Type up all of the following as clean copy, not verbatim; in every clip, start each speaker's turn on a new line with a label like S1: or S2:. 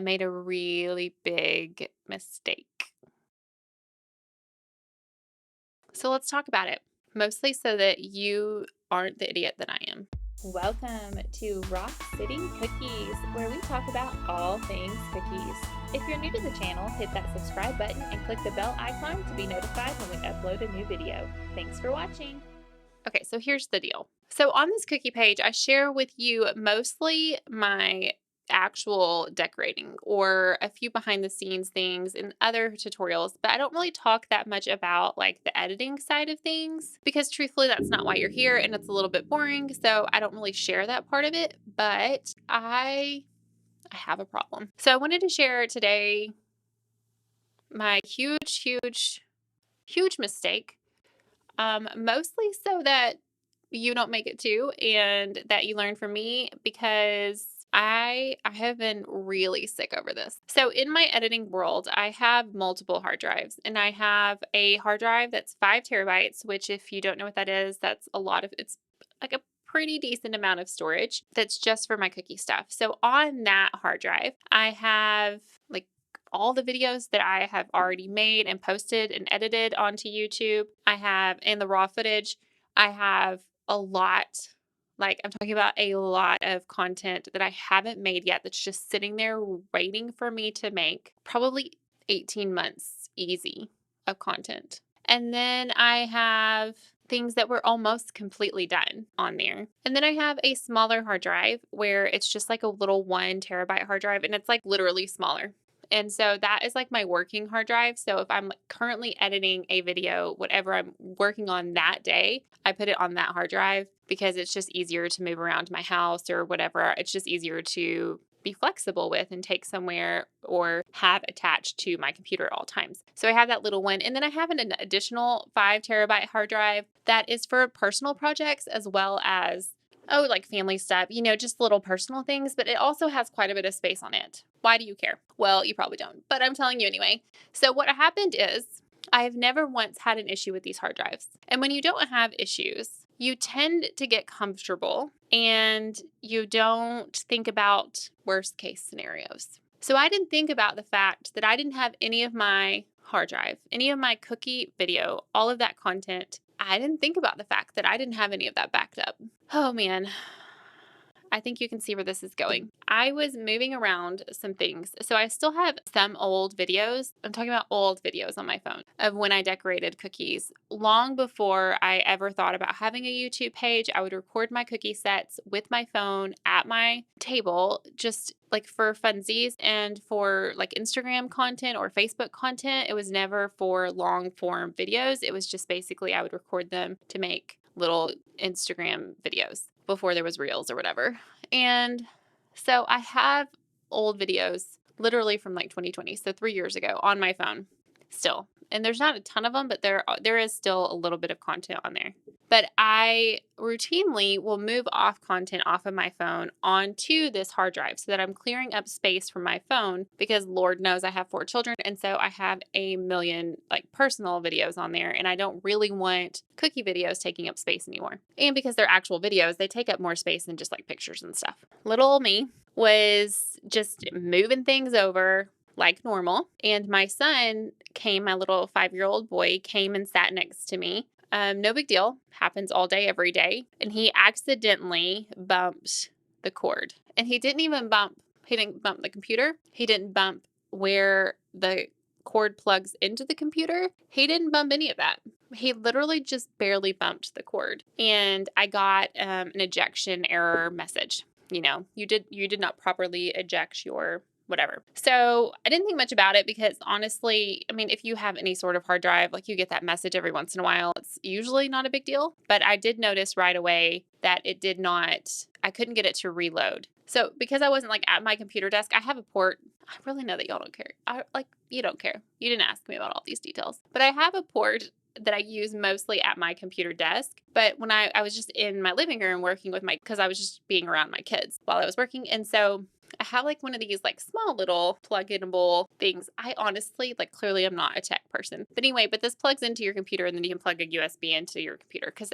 S1: made a really big mistake. So let's talk about it, mostly so that you aren't the idiot that I am. Welcome to Rock City Cookies, where we talk about all things cookies. If you're new to the channel, hit that subscribe button and click the bell icon to be notified when we upload a new video. Thanks for watching. Okay, so here's the deal. So on this cookie page, I share with you mostly my actual decorating or a few behind the scenes things and other tutorials, but I don't really talk that much about like the editing side of things because truthfully that's not why you're here and it's a little bit boring, so I don't really share that part of it, but I have a problem. So I wanted to share today my huge mistake, mostly so that you don't make it too and that you learn from me, because I have been really sick over this. So in my editing world, I have multiple hard drives, and I have a hard drive that's 5 terabytes, which if you don't know what that is, that's a lot of, it's like a pretty decent amount of storage that's just for my cookie stuff. So on that hard drive, I have like all the videos that I have already made and posted and edited onto YouTube. I have, and the raw footage, I have a lot, like I'm talking about a lot of content that I haven't made yet that's just sitting there waiting for me to make. Probably 18 months easy of content. And then I have things that were almost completely done on there. And then I have a smaller hard drive where it's just like a little 1 terabyte hard drive, and it's like literally smaller. And so that is like my working hard drive. So if I'm currently editing a video, whatever I'm working on that day, I put it on that hard drive because it's just easier to move around my house or whatever. It's just easier to be flexible with and take somewhere or have attached to my computer at all times. So I have that little one. And then I have an additional 5 terabyte hard drive that is for personal projects as well as like family stuff, just little personal things, but it also has quite a bit of space on it. Why do you care? Well, you probably don't, but I'm telling you anyway. So what happened is I have never once had an issue with these hard drives. And when you don't have issues, you tend to get comfortable and you don't think about worst case scenarios. So I didn't think about the fact that I didn't have any of my hard drive, any of my cookie video, all of that content. I didn't think about the fact that I didn't have any of that backed up. Oh man, I think you can see where this is going. I was moving around some things. So I still have some old videos. I'm talking about old videos on my phone of when I decorated cookies. Long before I ever thought about having a YouTube page, I would record my cookie sets with my phone at my table, just like for funsies and for like Instagram content or Facebook content. It was never for long form videos. It was just basically I would record them to make little Instagram videos before there was Reels or whatever. And so I have old videos literally from like 2020, so 3 years ago, on my phone still. And there's not a ton of them, but there is still a little bit of content on there. But I routinely will move off content off of my phone onto this hard drive so that I'm clearing up space from my phone, because Lord knows I have 4 children. And so I have a million like personal videos on there, and I don't really want cookie videos taking up space anymore. And because they're actual videos, they take up more space than just like pictures and stuff. Little old me was just moving things over like normal. And my son came, my little 5-year-old boy came and sat next to me. No big deal. Happens all day, every day. And he accidentally bumped the cord. And he didn't bump the computer. He didn't bump where the cord plugs into the computer. He didn't bump any of that. He literally just barely bumped the cord. And I got an ejection error message. You did not properly eject your whatever. So I didn't think much about it because honestly, I mean, if you have any sort of hard drive, like you get that message every once in a while, it's usually not a big deal. But I did notice right away that I couldn't get it to reload. So because I wasn't like at my computer desk, I have a port. I really know that y'all don't care. You don't care. You didn't ask me about all these details. But I have a port that I use mostly at my computer desk. But when I was just in my living room working with because I was just being around my kids while I was working. And so I have like one of these like small little plug-inable things. I honestly, like clearly I'm not a tech person. But anyway, this plugs into your computer and then you can plug a USB into your computer because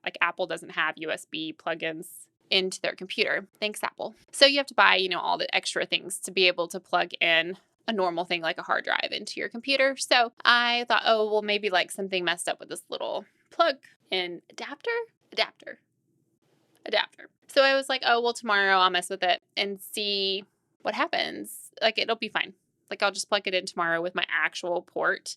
S1: like Apple doesn't have USB plugins into their computer. Thanks, Apple. So you have to buy, all the extra things to be able to plug in a normal thing like a hard drive into your computer. So I thought, oh, well, maybe like something messed up with this little plug in adapter. So I was like, oh, well, tomorrow I'll mess with it and see what happens. Like, it'll be fine. Like, I'll just plug it in tomorrow with my actual port.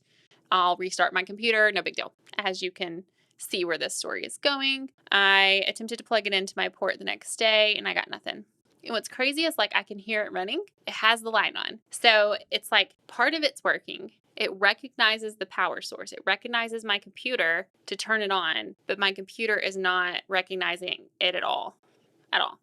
S1: I'll restart my computer. No big deal. As you can see where this story is going, I attempted to plug it into my port the next day and I got nothing. And what's crazy is like I can hear it running. It has the light on. So it's like part of it's working. It recognizes the power source. It recognizes my computer to turn it on, but my computer is not recognizing it at all.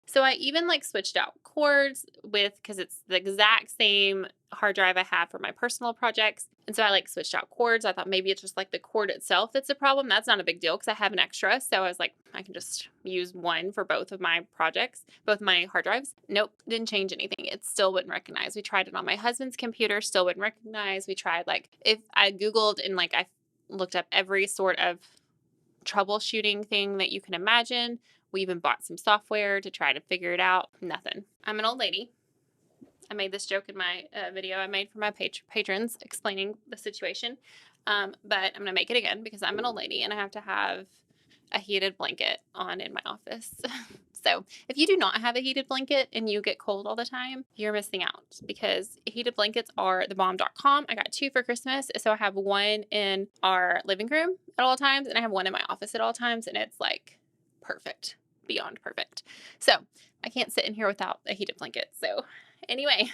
S1: So I even like switched out cords because it's the exact same hard drive I have for my personal projects. And so I like switched out cords. I thought maybe it's just like the cord itself that's a problem. That's not a big deal because I have an extra. So I was like, I can just use one for both of my projects, both my hard drives. Nope, didn't change anything. It still wouldn't recognize. We tried it on my husband's computer, still wouldn't recognize. We tried like if I Googled and like I looked up every sort of troubleshooting thing that you can imagine. We even bought some software to try to figure it out. Nothing. I'm an old lady. I made this joke in my video I made for my patrons explaining the situation. But I'm going to make it again because I'm an old lady and I have to have a heated blanket on in my office. So if you do not have a heated blanket and you get cold all the time, you're missing out because heated blankets are thebomb.com. I got 2 for Christmas. So I have one in our living room at all times and I have one in my office at all times. And it's like perfect, beyond perfect. So I can't sit in here without a heated blanket. So anyway,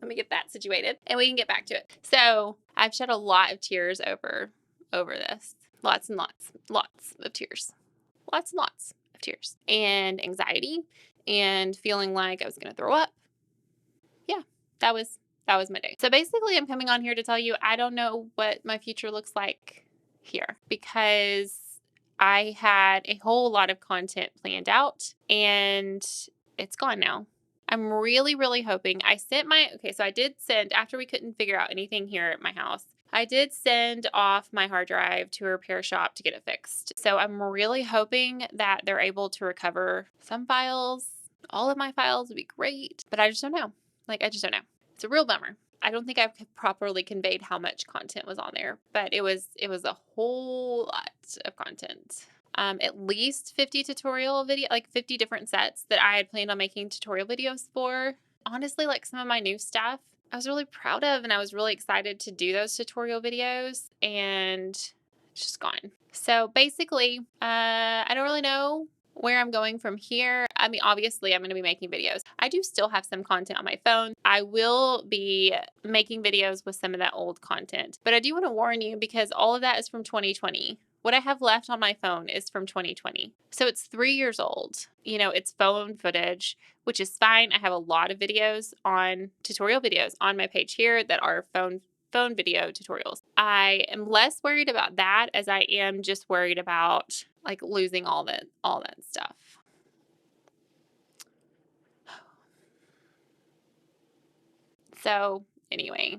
S1: let me get that situated and we can get back to it. So I've shed a lot of tears over this. Lots and lots of tears. Lots and lots of tears and anxiety and feeling like I was going to throw up. Yeah, that was my day. So basically I'm coming on here to tell you I don't know what my future looks like here because I had a whole lot of content planned out and it's gone now. I'm really, really hoping so I did send, after we couldn't figure out anything here at my house, I did send off my hard drive to a repair shop to get it fixed. So I'm really hoping that they're able to recover some files. All of my files would be great, but I just don't know. I just don't know. It's a real bummer. I don't think I've properly conveyed how much content was on there, but it was a whole lot of content. At least 50 tutorial video, like 50 different sets that I had planned on making tutorial videos for. Honestly, like some of my new stuff, I was really proud of, and I was really excited to do those tutorial videos, and it's just gone. So basically, I don't really know where I'm going from here. I mean, obviously, I'm going to be making videos. I do still have some content on my phone. I will be making videos with some of that old content. But I do want to warn you because all of that is from 2020. What I have left on my phone is from 2020. So it's 3 years old. It's phone footage, which is fine. I have a lot of tutorial videos on my page here that are phone video tutorials. I am less worried about that as I am just worried about like losing all that stuff. So anyway,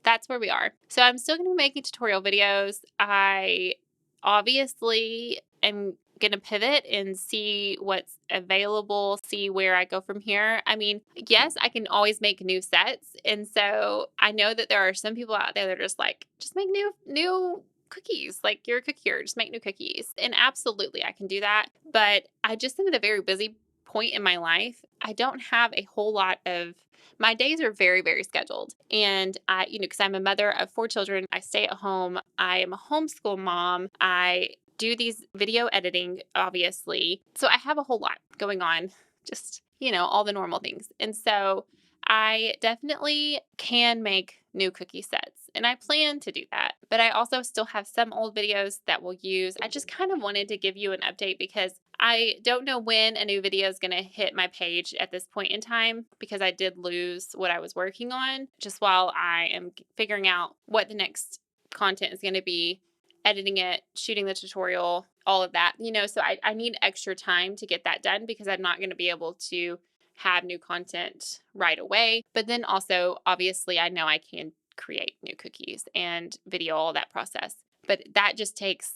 S1: that's where we are. So I'm still going to be making tutorial videos. I obviously am going to pivot and see what's available, see where I go from here. I mean, yes, I can always make new sets. And so I know that there are some people out there that are just like, just make new cookies. Like you're a cookier, just make new cookies. And absolutely, I can do that. But I just am at a very busy point in my life. I don't have a whole lot of my days are very, very scheduled. And I, because I'm a mother of 4 children, I stay at home. I am a homeschool mom. I do these video editing, obviously. So I have a whole lot going on, just, all the normal things. And so I definitely can make new cookie sets. And I plan to do that. But I also still have some old videos that we'll use. I just kind of wanted to give you an update because I don't know when a new video is going to hit my page at this point in time because I did lose what I was working on just while I am figuring out what the next content is going to be, editing it, shooting the tutorial, all of that, so I need extra time to get that done because I'm not going to be able to have new content right away. But then also, obviously, I know I can create new cookies and video all that process. But that takes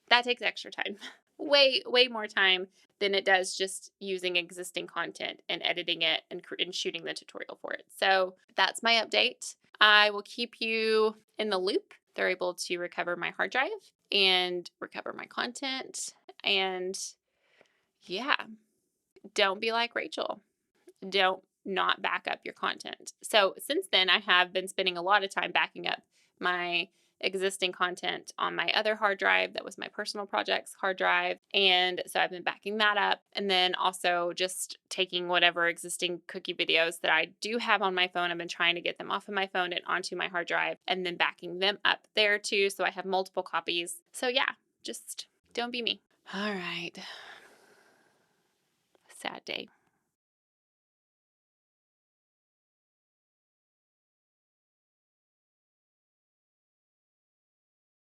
S1: extra time. Way more time than it does just using existing content and editing it and shooting the tutorial for it. So that's my update. I will keep you in the loop. They're able to recover my hard drive and recover my content. And yeah, don't be like Rachel. Don't not back up your content. So since then, I have been spending a lot of time backing up my existing content on my other hard drive that was my personal projects hard drive. And so I've been backing that up. And then also just taking whatever existing cookie videos that I do have on my phone. I've been trying to get them off of my phone and onto my hard drive and then backing them up there too. So I have multiple copies. So yeah, just don't be me. All right. Sad day.